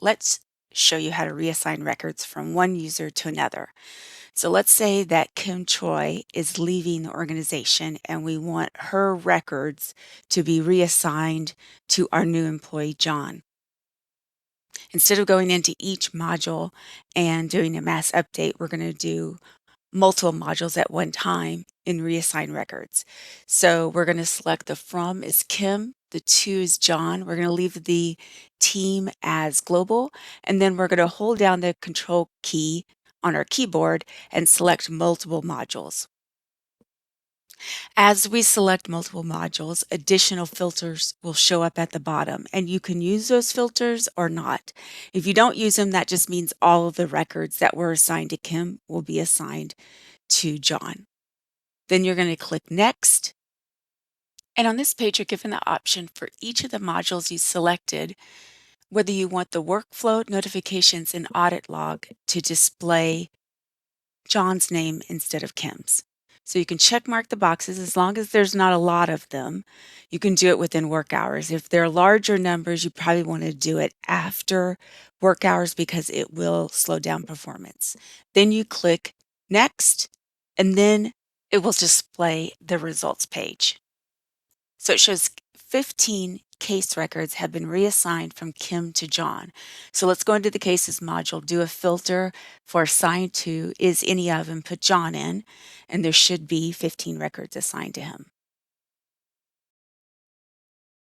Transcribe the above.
let's show you how to reassign records from one user to another. So let's say that Kim Choi is leaving the organization and we want her records to be reassigned to our new employee, John. Instead of going into each module and doing a mass update, we're going to do multiple modules at one time in reassign records. So we're going to select the from is Kim, the to is John. We're going to leave the team as global, and then we're going to hold down the control key on our keyboard and select multiple modules. As we select multiple modules, additional filters will show up at the bottom, and you can use those filters or not. If you don't use them, that just means all of the records that were assigned to Kim will be assigned to John. Then you're going to click Next. And on this page, you're given the option for each of the modules you selected, whether you want the workflow, notifications, and audit log to display John's name instead of Kim's. So you can check mark the boxes as long as there's not a lot of them. You can do it within work hours. If there are larger numbers, you probably want to do it after work hours because it will slow down performance. Then you click Next, and then it will display the results page. So it shows 15 case records have been reassigned from Kim to John. So let's go into the cases module, do a filter for assigned to is any of, and put John in, and there should be 15 records assigned to him.